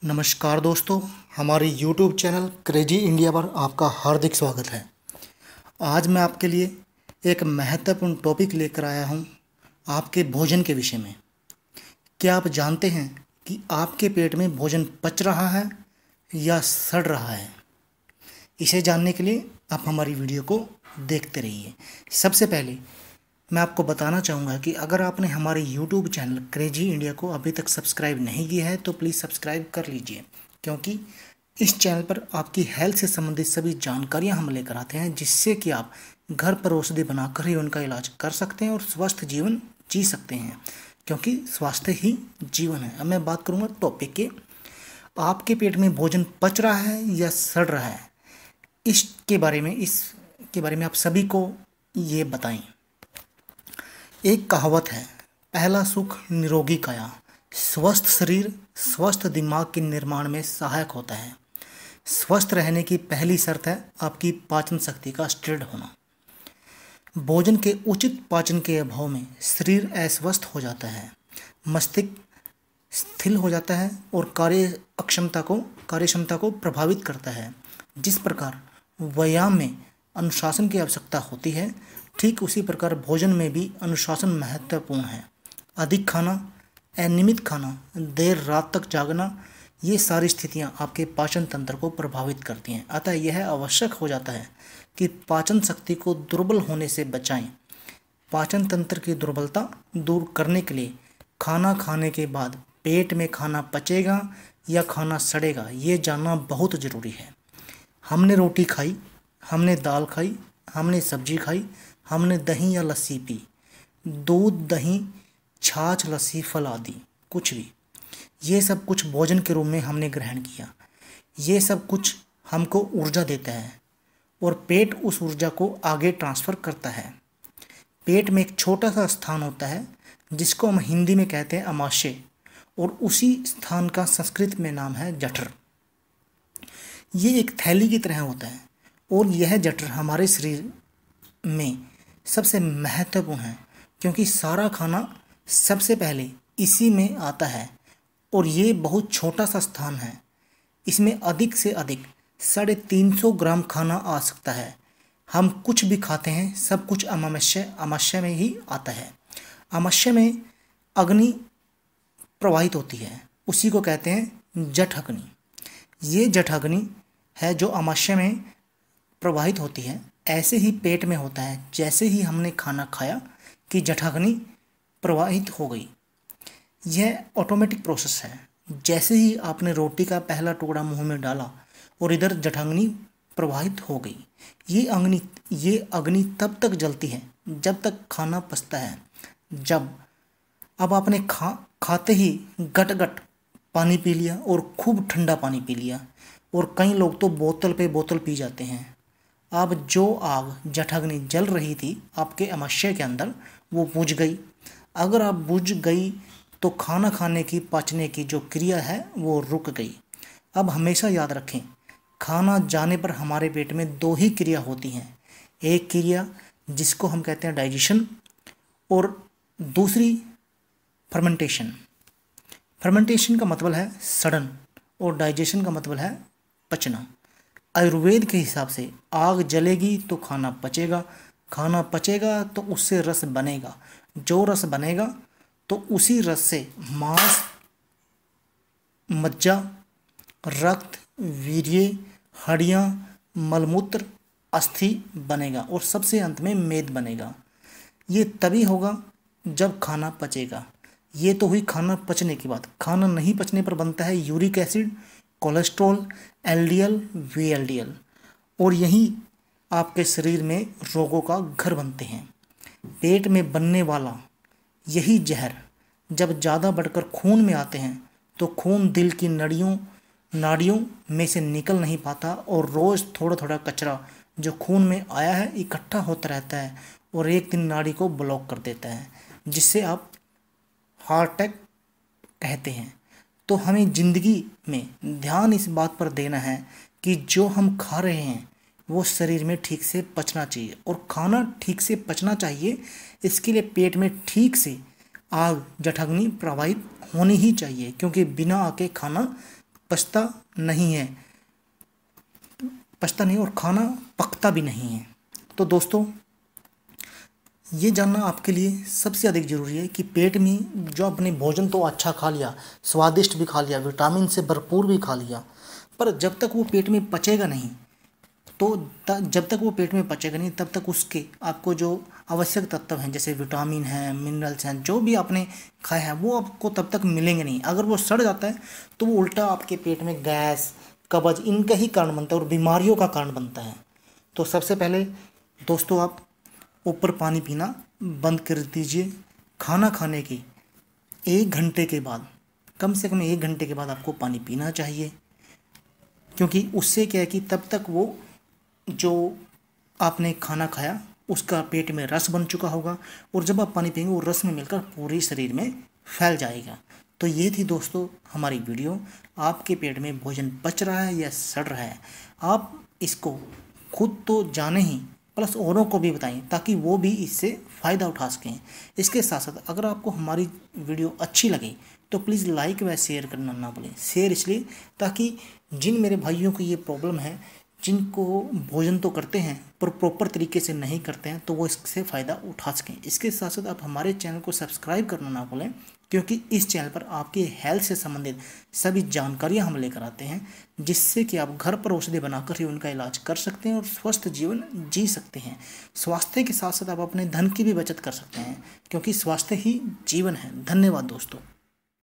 नमस्कार दोस्तों, हमारे YouTube चैनल क्रेजी इंडिया पर आपका हार्दिक स्वागत है। आज मैं आपके लिए एक महत्वपूर्ण टॉपिक लेकर आया हूं आपके भोजन के विषय में। क्या आप जानते हैं कि आपके पेट में भोजन पच रहा है या सड़ रहा है? इसे जानने के लिए आप हमारी वीडियो को देखते रहिए। सबसे पहले मैं आपको बताना चाहूँगा कि अगर आपने हमारे YouTube चैनल क्रेजी इंडिया को अभी तक सब्सक्राइब नहीं किया है तो प्लीज़ सब्सक्राइब कर लीजिए, क्योंकि इस चैनल पर आपकी हेल्थ से संबंधित सभी जानकारियां हम लेकर आते हैं, जिससे कि आप घर पर औषधि बनाकर ही उनका इलाज कर सकते हैं और स्वस्थ जीवन जी सकते हैं, क्योंकि स्वास्थ्य ही जीवन है। अब मैं बात करूँगा टॉपिक के, आपके पेट में भोजन पच रहा है या सड़ रहा है, इसके बारे में आप सभी को ये बताएं। एक कहावत है, पहला सुख निरोगी काया। स्वस्थ शरीर स्वस्थ दिमाग के निर्माण में सहायक होता है। स्वस्थ रहने की पहली शर्त है आपकी पाचन शक्ति का स्थिर होना। भोजन के उचित पाचन के अभाव में शरीर अस्वस्थ हो जाता है, मस्तिष्क स्थिर हो जाता है और कार्यक्षमता को प्रभावित करता है। जिस प्रकार व्यायाम में अनुशासन की आवश्यकता होती है, ठीक उसी प्रकार भोजन में भी अनुशासन महत्वपूर्ण है। अधिक खाना, अनियमित खाना, देर रात तक जागना, ये सारी स्थितियां आपके पाचन तंत्र को प्रभावित करती हैं। अतः यह आवश्यक हो जाता है कि पाचन शक्ति को दुर्बल होने से बचाएं। पाचन तंत्र की दुर्बलता दूर करने के लिए खाना खाने के बाद पेट में खाना पचेगा या खाना सड़ेगा, ये जानना बहुत ज़रूरी है। हमने रोटी खाई, हमने दाल खाई, हमने सब्जी खाई, हमने दही या लस्सी पी, दूध, दही, छाछ, लस्सी, फल आदि कुछ भी, ये सब कुछ भोजन के रूप में हमने ग्रहण किया। ये सब कुछ हमको ऊर्जा देता है और पेट उस ऊर्जा को आगे ट्रांसफ़र करता है। पेट में एक छोटा सा स्थान होता है जिसको हम हिंदी में कहते हैं अमाशय, और उसी स्थान का संस्कृत में नाम है जठर। ये एक थैली की तरह होता है और यह जठर हमारे शरीर में सबसे महत्वपूर्ण है, क्योंकि सारा खाना सबसे पहले इसी में आता है और ये बहुत छोटा सा स्थान है। इसमें अधिक से अधिक 350 ग्राम खाना आ सकता है। हम कुछ भी खाते हैं सब कुछ अमाशय में ही आता है। अमाशय में अग्नि प्रवाहित होती है, उसी को कहते हैं जठ अग्नि। ये जठ अग्नि है जो अमाशय में प्रवाहित होती है। ऐसे ही पेट में होता है, जैसे ही हमने खाना खाया कि जठाग्नि प्रवाहित हो गई। यह ऑटोमेटिक प्रोसेस है। जैसे ही आपने रोटी का पहला टुकड़ा मुंह में डाला और इधर जठाग्नि प्रवाहित हो गई। ये अग्नि तब तक जलती है जब तक खाना पचता है। अब आपने खाते ही गट पानी पी लिया और खूब ठंडा पानी पी लिया, और कई लोग तो बोतल पे बोतल पी जाते हैं। अब जो आग जठाग्नि जल रही थी आपके अमाशय के अंदर, वो बुझ गई। अगर आप बुझ गई तो खाना खाने की पचने की जो क्रिया है वो रुक गई। अब हमेशा याद रखें, खाना जाने पर हमारे पेट में 2 ही क्रिया होती हैं। एक क्रिया जिसको हम कहते हैं डाइजेशन, और दूसरी फर्मेंटेशन। फर्मेंटेशन का मतलब है सड़न और डाइजेशन का मतलब है पचना। आयुर्वेद के हिसाब से आग जलेगी तो खाना पचेगा, खाना पचेगा तो उससे रस बनेगा, जो रस बनेगा तो उसी रस से मांस, मज्जा, रक्त, वीर्य, हड्डियाँ, मलमूत्र, अस्थि बनेगा और सबसे अंत में मेद बनेगा। ये तभी होगा जब खाना पचेगा। ये तो हुई खाना पचने की बात। खाना नहीं पचने पर बनता है uric acid, cholesterol, LDL, VLDL, और यही आपके शरीर में रोगों का घर बनते हैं। पेट में बनने वाला यही जहर जब ज़्यादा बढ़कर खून में आते हैं तो खून दिल की नाड़ियों में से निकल नहीं पाता, और रोज़ थोड़ा थोड़ा कचरा जो खून में आया है इकट्ठा होता रहता है और एक दिन नाड़ी को ब्लॉक कर देता है, जिससे आप हार्ट अटैक कहते हैं। तो हमें ज़िंदगी में ध्यान इस बात पर देना है कि जो हम खा रहे हैं वो शरीर में ठीक से पचना चाहिए, और खाना ठीक से पचना चाहिए। इसके लिए पेट में ठीक से आग जठराग्नि प्रवाहित होनी ही चाहिए, क्योंकि बिना आग के खाना पचता नहीं है, पचता नहीं और खाना पकता भी नहीं है। तो दोस्तों, ये जानना आपके लिए सबसे अधिक ज़रूरी है कि पेट में जो आपने भोजन तो अच्छा खा लिया, स्वादिष्ट भी खा लिया, विटामिन से भरपूर भी खा लिया, पर जब तक वो पेट में पचेगा नहीं, तो जब तक वो पेट में पचेगा नहीं तब तक उसके आपको जो आवश्यक तत्व हैं जैसे विटामिन हैं, मिनरल्स हैं, जो भी आपने खाया है वो आपको तब तक मिलेंगे नहीं। अगर वो सड़ जाता है तो वो उल्टा आपके पेट में गैस, कब्ज इनका ही कारण बनता है और बीमारियों का कारण बनता है। तो सबसे पहले दोस्तों, आप ऊपर पानी पीना बंद कर दीजिए। खाना खाने के 1 घंटे के बाद, कम से कम 1 घंटे के बाद आपको पानी पीना चाहिए, क्योंकि उससे क्या है कि तब तक वो जो आपने खाना खाया उसका पेट में रस बन चुका होगा और जब आप पानी पिएंगे वो रस में मिलकर पूरे शरीर में फैल जाएगा। तो ये थी दोस्तों हमारी वीडियो। आपके पेट में भोजन पच रहा है या सड़ रहा है, आप इसको खुद तो जाने ही प्लस औरों को भी बताएं ताकि वो भी इससे फ़ायदा उठा सकें। इसके साथ साथ अगर आपको हमारी वीडियो अच्छी लगे तो प्लीज़ लाइक व शेयर करना ना भूलें। शेयर इसलिए ताकि जिन मेरे भाइयों को ये प्रॉब्लम है, जिनको भोजन तो करते हैं पर प्रॉपर तरीके से नहीं करते हैं, तो वो इससे फ़ायदा उठा सकें। इसके साथ साथ आप हमारे चैनल को सब्सक्राइब करना ना भूलें, क्योंकि इस चैनल पर आपके हेल्थ से संबंधित सभी जानकारियां हम लेकर आते हैं, जिससे कि आप घर पर औषधि बनाकर ही उनका इलाज कर सकते हैं और स्वस्थ जीवन जी सकते हैं। स्वास्थ्य के साथ साथ आप अपने धन की भी बचत कर सकते हैं, क्योंकि स्वास्थ्य ही जीवन है। धन्यवाद दोस्तों।